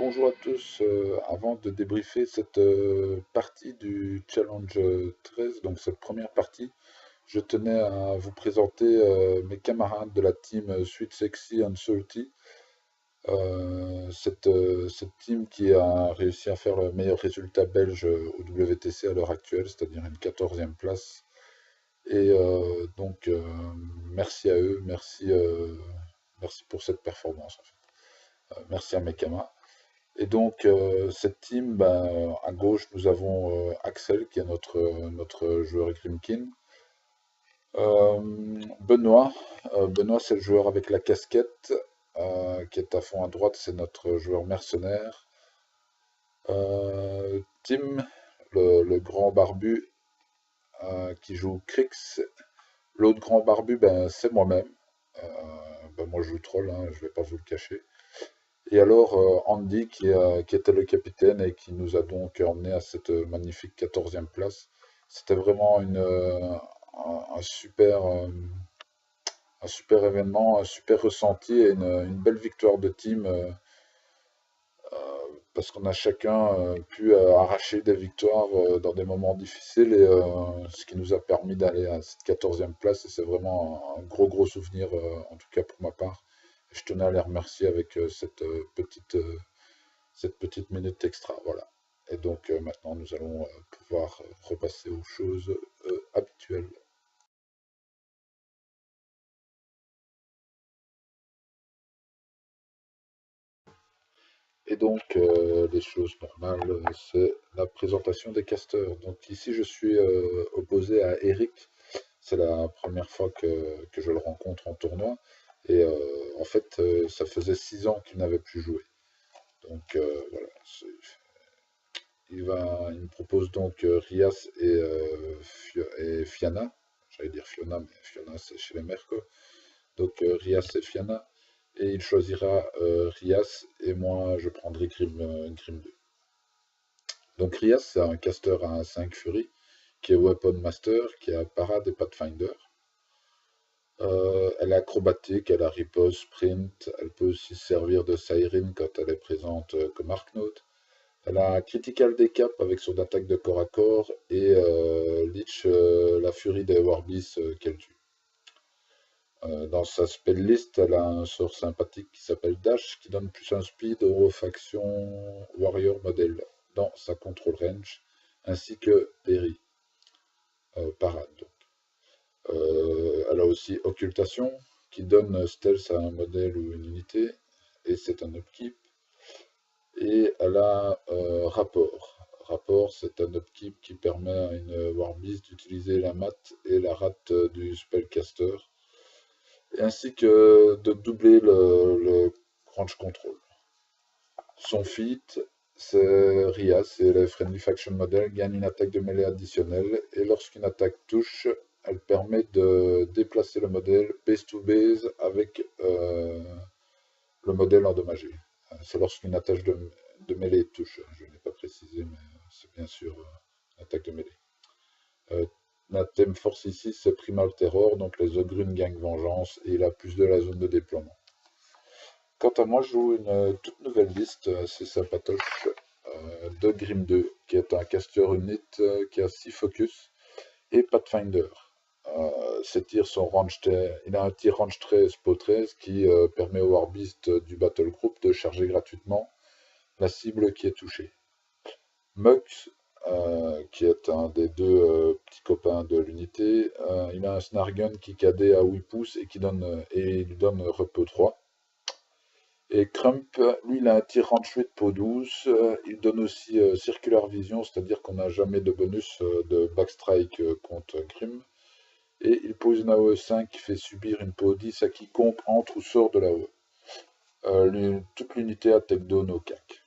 bonjour à tous. Avant de débriefer cette partie du Challenge 13, donc cette première partie, je tenais à vous présenter mes camarades de la team Sweet Sexy and Salty. Cette team qui a réussi à faire le meilleur résultat belge au WTC à l'heure actuelle, c'est-à-dire une 14e place. Et merci à eux, merci pour cette performance en fait. Merci à mes camarades. Et donc, cette team, ben, à gauche, nous avons Axel, qui est notre joueur Grimkin. Benoît, Benoît, c'est le joueur avec la casquette, qui est à fond à droite, c'est notre joueur mercenaire. Tim, le grand barbu, qui joue Crix. L'autre grand barbu, ben, c'est moi-même. Euh, ben, moi, je joue troll, hein, je vais pas vous le cacher. Et alors Andy qui était le capitaine et qui nous a donc emmené à cette magnifique 14e place. C'était vraiment un un super événement, un super ressenti et une belle victoire de team parce qu'on a chacun pu arracher des victoires dans des moments difficiles et ce qui nous a permis d'aller à cette 14e place et c'est vraiment un gros souvenir en tout cas pour ma part. Et je tenais à les remercier avec cette petite minute extra, voilà. Et donc maintenant nous allons pouvoir repasser aux choses habituelles. Et donc les choses normales, c'est la présentation des casteurs. Donc ici je suis opposé à Eric. C'est la première fois que je le rencontre en tournoi. Et en fait, ça faisait 6 ans qu'il n'avait plus joué. Donc voilà, il me propose donc Rias et Fiana. J'allais dire Fiona, mais Fiona c'est chez les mères quoi. Donc Rias et Fiana. Et il choisira Rias et moi je prendrai Grim 2. Donc Rias c'est un caster à 5 Fury qui est Weapon Master, qui a Parade et Pathfinder. Elle est acrobatique, elle a riposte, sprint, elle peut aussi servir de siren quand elle est présente comme Arknote. Elle a Critical Decap avec son attaque de corps à corps et Leech, la furie des Warbeasts qu'elle tue. Dans sa spell list, elle a un sort sympathique qui s'appelle Dash qui donne plus un speed aux factions Warrior Model dans sa control range, ainsi que Perry, Parade. Elle a aussi Occultation qui donne stealth à un modèle ou une unité, et c'est un upkeep. Et elle a Rapport. Rapport, c'est un upkeep qui permet à une Warbeast d'utiliser la mat et la rate du spellcaster, ainsi que de doubler le range control. Son feat, c'est Rias, et le Friendly Faction Model gagne une attaque de mêlée additionnelle, et lorsqu'une attaque touche, elle permet de déplacer le modèle base to base avec le modèle endommagé. C'est lorsqu'une attaque de mêlée touche. Je n'ai pas précisé, mais c'est bien sûr une attaque de mêlée. La thème force ici, c'est Primal Terror, donc les Ogrunes gagnent vengeance et il a plus de la zone de déploiement. Quant à moi, je joue une toute nouvelle liste assez sympatoche de Grim 2, qui est un caster unit qui a 6 focus et Pathfinder. Il a un tir range 13 po 13 qui permet au Warbeast du Battle Group de charger gratuitement la cible qui est touchée. Mux, qui est un des deux petits copains de l'unité, il a un Snargun qui cadet à 8 pouces et il lui donne repos 3. Et Crump, lui, il a un tir range 8 po 12. Il donne aussi Circular Vision, c'est-à-dire qu'on n'a jamais de bonus de backstrike contre Grim. Et il pose une AOE 5 qui fait subir une po 10 à quiconque entre ou sort de l'AOE. Toute l'unité a takedown au CAC.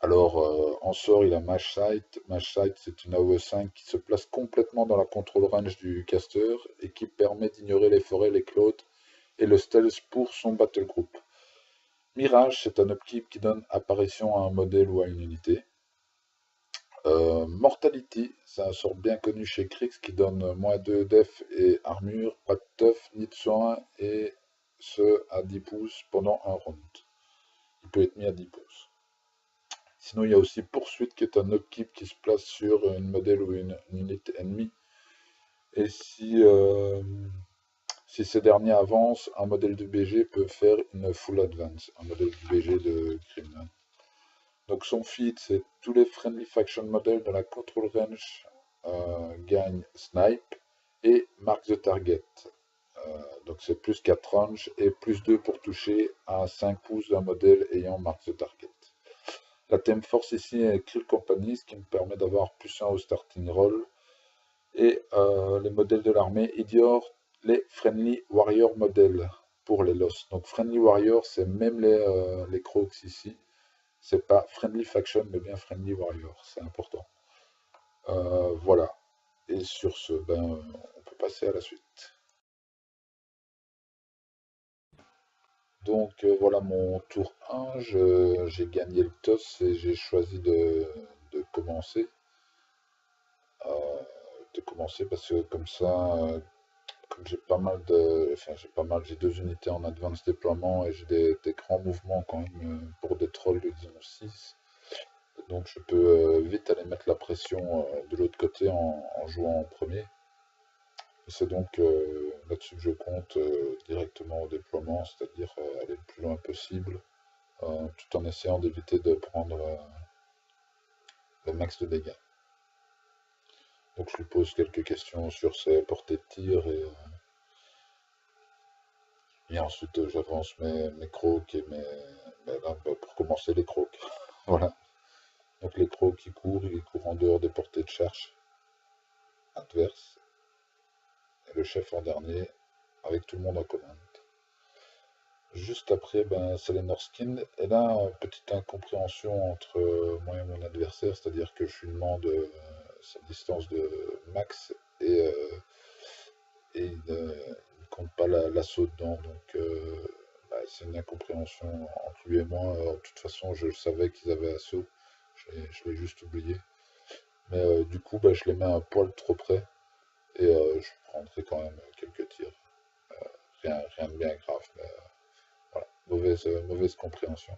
Alors, en sort, il a Mash Sight. Mash Sight, c'est une AOE 5 qui se place complètement dans la control range du caster et qui permet d'ignorer les forêts, les clouds et le stealth pour son battle group. Mirage, c'est un upkeep qui donne apparition à un modèle ou à une unité. Mortality, c'est un sort bien connu chez Crix qui donne moins 2 def et armure, pas de teuf ni de soin, et ce à 10 pouces pendant un round. Il peut être mis à 10 pouces. Sinon, il y a aussi Poursuite qui est un upkeep qui se place sur une modèle ou une unité ennemie. Et si ces derniers avancent, un modèle du BG peut faire une full advance, un modèle du BG de Grim. Donc son feat, c'est tous les friendly faction models de la control range gagnent snipe et mark the target. Donc c'est plus 4 range et plus 2 pour toucher à 5 pouces d'un modèle ayant mark the target. La theme force ici est Krill Company, ce qui me permet d'avoir plus 1 au starting roll. Et les modèles de l'armée ignorent les Friendly Warrior modèles pour les Lost. Donc Friendly Warrior, c'est même les Crocs ici. C'est pas Friendly Faction, mais bien Friendly Warrior. C'est important. Voilà. Et sur ce, ben, on peut passer à la suite. Donc voilà mon tour 1. J'ai gagné le toss et j'ai choisi de commencer. Parce que comme ça, comme j'ai pas mal j'ai 2 unités en advance déploiement et j'ai des grands mouvements quand même pour des trolls de disons 6. Donc je peux vite aller mettre la pression de l'autre côté en jouant en premier. Et c'est donc là-dessus que je compte directement au déploiement, c'est-à-dire aller le plus loin possible, tout en essayant d'éviter de prendre le max de dégâts. Donc je lui pose quelques questions sur ses portées de tir et ensuite j'avance mes crocs et pour commencer les crocs. Voilà. Donc les crocs qui courent, ils courent en dehors des portées de charge adverse. Et le chef en dernier, avec tout le monde en commande. Juste après, ben, c'est les Norskin. Et là, petite incompréhension entre moi et mon adversaire, c'est-à-dire que je lui demande sa distance de max et il ne compte pas l'assaut dedans. Donc bah, c'est une incompréhension entre lui et moi. De toute façon, je savais qu'ils avaient assaut. Je l'ai juste oublié. Mais du coup, bah, je les mets un poil trop près et je prendrai quand même quelques tirs. Rien de bien grave, mais voilà, mauvaise compréhension.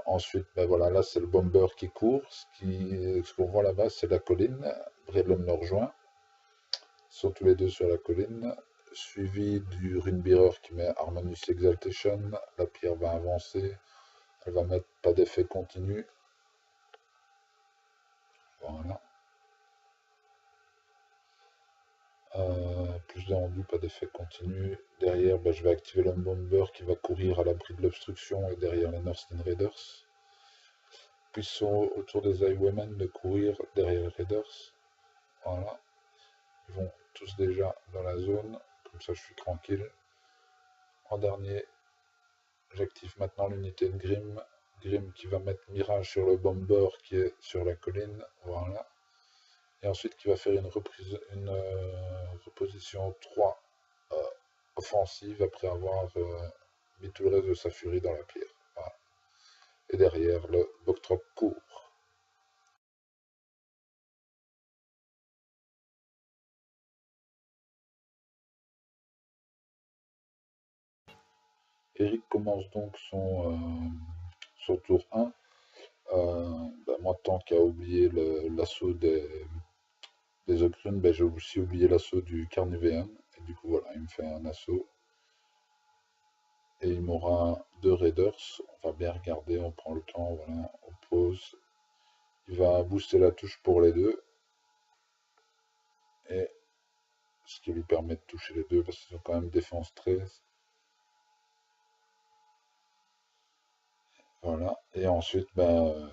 Ensuite, ben voilà, là c'est le bomber qui court. Ce qu'on voit là-bas, c'est la colline. Bredlon me rejoint. Ils sont tous les deux sur la colline. Suivi du Runebearer qui met Harmonious Exaltation. La pierre va avancer. Elle va mettre pas d'effet continu. Voilà. Plus de rendu, pas d'effet continu. Derrière, ben, je vais activer le bomber qui va courir à l'abri de l'obstruction et derrière les Northern Raiders. Puis ils sont autour des Highwaymen de courir derrière les Raiders. Voilà. Ils vont tous déjà dans la zone. Comme ça, je suis tranquille. En dernier, j'active maintenant l'unité de Grim. Grim qui va mettre Mirage sur le bomber qui est sur la colline. Voilà. Et ensuite qui va faire une reposition 3 offensive après avoir mis tout le reste de sa furie dans la pierre. Voilà. Et derrière, le Boktrop court. Eric commence donc son tour 1. Ben moi, tant qu'à oublier l'assaut des Ogrunes, ben, j'ai aussi oublié l'assaut du Carnivean. Et du coup, voilà, il me fait un assaut. Et il m'aura 2 Raiders. On va bien regarder, on prend le temps, voilà, on pose. Il va booster la touche pour les deux. Et ce qui lui permet de toucher les deux parce qu'ils ont quand même défense 13. Voilà. Et ensuite, ben,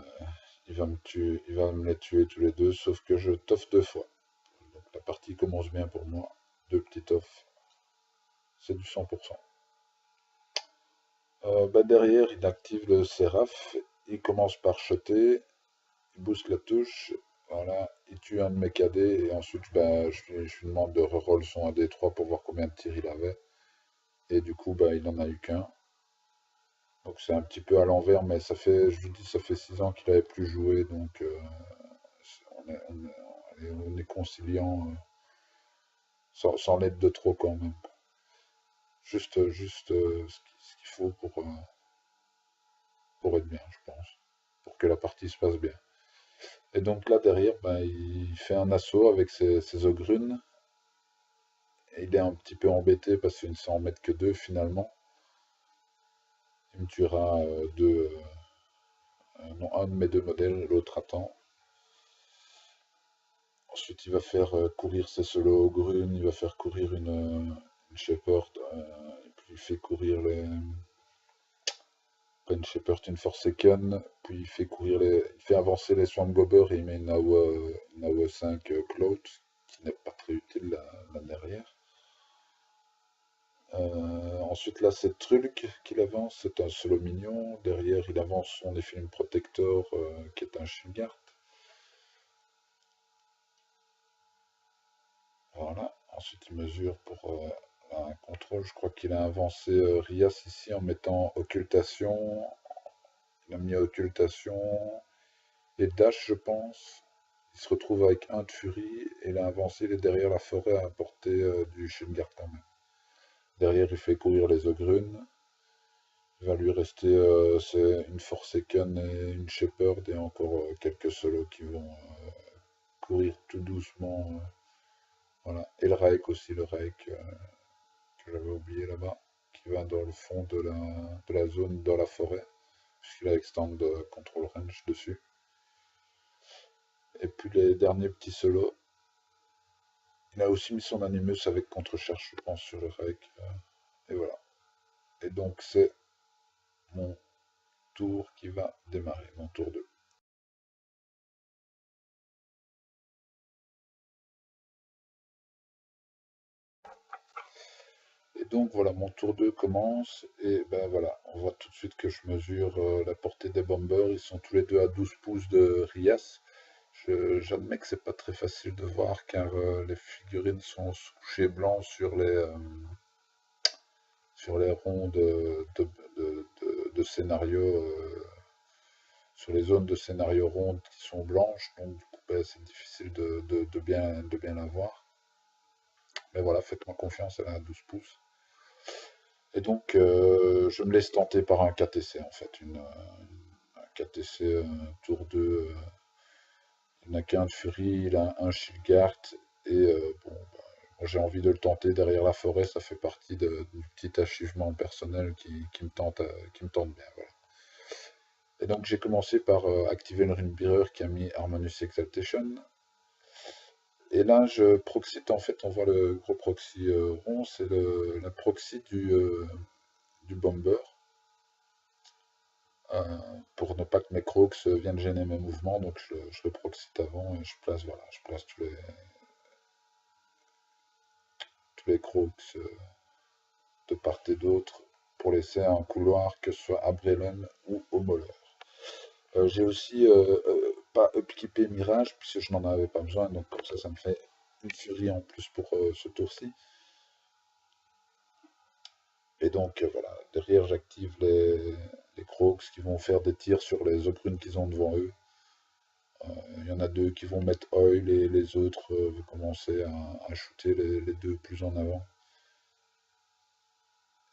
il va me les tuer tous les deux, sauf que je toffe 2 fois. Donc la partie commence bien pour moi. 2 petits toffs. C'est du 100%. Bah derrière, il active le Séraph. Il commence par shotter. Il booste la touche. Voilà. Il tue un de mes cadets. Et ensuite, bah, je lui demande de reroll son 1d3 pour voir combien de tirs il avait. Et du coup, bah, il n'en a eu qu'un. Donc c'est un petit peu à l'envers, mais je vous dis, ça fait 6 ans qu'il n'avait plus joué. Donc on est conciliant sans l'aide de trop quand même. Juste ce qu'il faut pour être bien, je pense, pour que la partie se passe bien. Et donc là derrière, ben, il fait un assaut avec ses ogrunes. Et il est un petit peu embêté parce qu'il ne s'en mettre que deux finalement. Il me tuera deux, non, un de mes deux modèles, l'autre attend. Ensuite, il va faire courir ses solos ogrunes, il va faire courir une shepherd, et puis il fait courir les. Pas une shepherd, une forsaken, puis il fait courir il fait avancer les swamp gobbers et il met une AOE 5 clout, qui n'est pas très utile là derrière. Ensuite, là, c'est Trulk qu'il avance, c'est un solo mignon. Derrière, il avance son Nephilim Protector, qui est un Shilgard. Voilà. Ensuite, il mesure pour un contrôle. Je crois qu'il a avancé Rias ici en mettant occultation. Il a mis occultation et dash, je pense. Il se retrouve avec un de furie et il a avancé. Il est derrière la forêt à portée du Shilgard quand même. Derrière, il fait courir les ogrunes. Il va lui rester c'est une Forsaken et une Shepherd et encore quelques solos qui vont courir tout doucement. Voilà. Et le Raik aussi, le Raik que j'avais oublié là-bas, qui va dans le fond de la zone dans la forêt, puisqu'il a Extend Control Range dessus. Et puis les derniers petits solos, il a aussi mis son Animus avec contre-charge, je pense, sur le Raik. Et voilà. Et donc c'est mon tour qui va démarrer, mon tour 2. Et donc voilà, mon tour 2 commence, et ben voilà, on voit tout de suite que je mesure la portée des bombers, ils sont tous les deux à 12 pouces de Rias. J'admets que c'est pas très facile de voir car les figurines sont couchées blancs sur les ronds de scénario, sur les zones de scénario rondes qui sont blanches, donc du coup ben, c'est difficile de bien la voir. Mais voilà, faites-moi confiance, elle est à 12 pouces. Et donc, je me laisse tenter par un KTC en fait, un KTC tour 2. Il n'a qu'un de Fury, il a un Shilgard, et bon, bah, moi, j'ai envie de le tenter derrière la forêt, ça fait partie du petit achievement personnel qui me tente bien. Voilà. Et donc, j'ai commencé par activer le Ringbearer qui a mis Harmonious Exaltation. Et là, je proxyte, en fait, on voit le gros proxy rond, c'est la proxy du Bomber. Pour ne pas que mes crocs viennent gêner mes mouvements, donc je le proxyte avant et je place, voilà, je place tous les crocs de part et d'autre pour laisser un couloir, que ce soit à Brelon ou au Moller. J'ai aussi pas upkeepé Mirage puisque je n'en avais pas besoin, donc comme ça me fait une furie en plus pour ce tour-ci. Et donc voilà, derrière j'active les crocs qui vont faire des tirs sur les ogrunes qu'ils ont devant eux. Il y en a deux qui vont mettre oil et les autres vont commencer à shooter les deux plus en avant.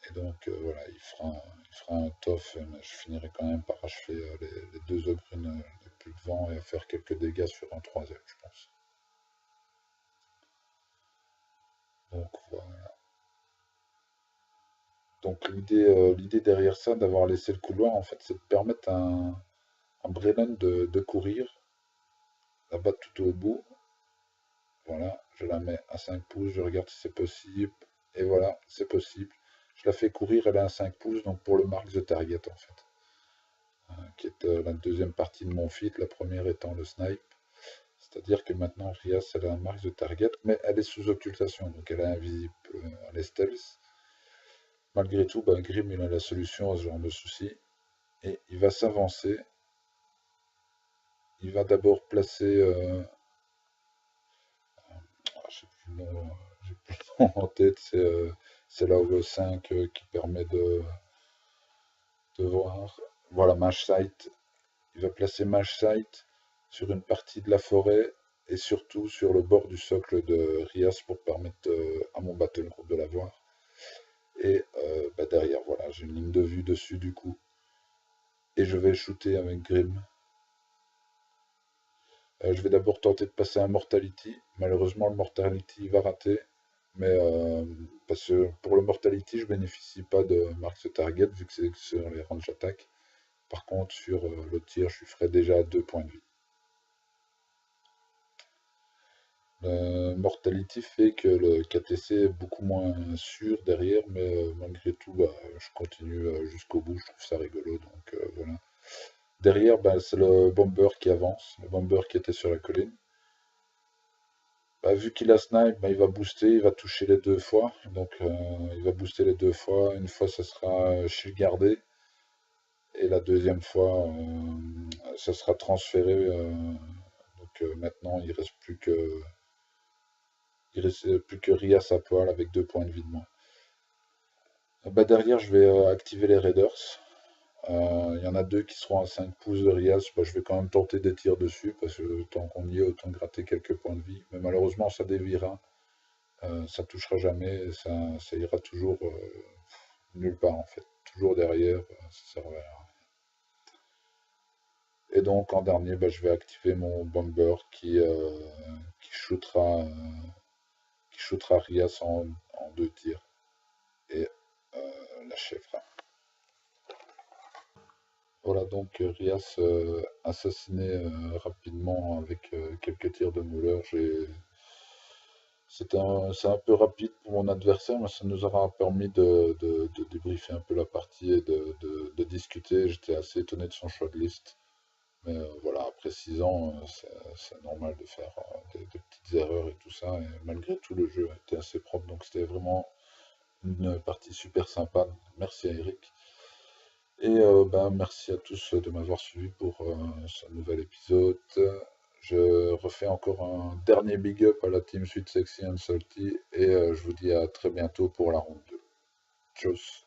Et donc voilà, il fera un tof, mais je finirai quand même par achever les deux ogrunes les plus devant et à faire quelques dégâts sur un troisième, je pense. Donc voilà. Donc l'idée derrière ça, d'avoir laissé le couloir, en fait, c'est de permettre à un Brelan de courir, la battre tout au bout. Voilà, je la mets à 5 pouces, je regarde si c'est possible. Et voilà, c'est possible. Je la fais courir, elle est à 5 pouces, donc pour le mark the target en fait. Qui est la deuxième partie de mon feat, la première étant le snipe. C'est-à-dire que maintenant Rias elle a un mark the target, mais elle est sous occultation, donc elle est invisible, elle est stealth. Malgré tout, bah, Grim il a la solution à ce genre de souci. Et il va s'avancer. Il va d'abord placer. Je sais plus le nom, j'ai plus le nom en tête, c'est la OE5 qui permet de voir. Voilà, Mage Sight. Il va placer Mage Sight sur une partie de la forêt et surtout sur le bord du socle de Rias pour permettre à mon battle group de la voir. Et bah derrière, voilà, j'ai une ligne de vue dessus du coup. et je vais shooter avec Grim. Je vais d'abord tenter de passer un Mortality. Malheureusement, le Mortality va rater. Mais parce que pour le Mortality, je bénéficie pas de Mark the Target vu que c'est sur les range attaques. Par contre, sur le tir, je ferai déjà à 2 points de vie. Le Mortality fait que le KTC est beaucoup moins sûr derrière, mais malgré tout, bah, je continue jusqu'au bout. Je trouve ça rigolo. Donc voilà. Derrière, bah, c'est le Bomber qui avance, le Bomber qui était sur la colline. Bah, vu qu'il a snipe, bah, il va booster, il va toucher les 2 fois. Donc il va booster les 2 fois. Une fois, ça sera shield gardé. Et la deuxième fois, ça sera transféré. Donc maintenant, il reste plus que Rias à poil avec 2 points de vie de moins. Bah, derrière, je vais activer les Raiders. Il y en a 2 qui seront à 5 pouces de Rias. Bah, je vais quand même tenter des tirs dessus parce que tant qu'on y est, autant gratter quelques points de vie. Mais malheureusement, ça déviera. Ça touchera jamais. Ça ira toujours nulle part en fait. Toujours derrière. Ça sert à rien. Et donc en dernier, bah, je vais activer mon Bomber qui shootera, Rias en 2 tirs et l'achèvera. Voilà donc Rias assassiné rapidement avec quelques tirs de Muller. C'est un peu rapide pour mon adversaire, mais ça nous aura permis de débriefer un peu la partie et de discuter. J'étais assez étonné de son choix de liste. Mais voilà, après 6 ans, c'est normal de faire des petites erreurs et tout ça. Et malgré tout, le jeu était assez propre. Donc c'était vraiment une partie super sympa. Merci à Eric. Et ben, merci à tous de m'avoir suivi pour ce nouvel épisode. Je refais encore un dernier big up à la team Sweet Sexy and Salty. Et je vous dis à très bientôt pour la ronde 2. Tchuss.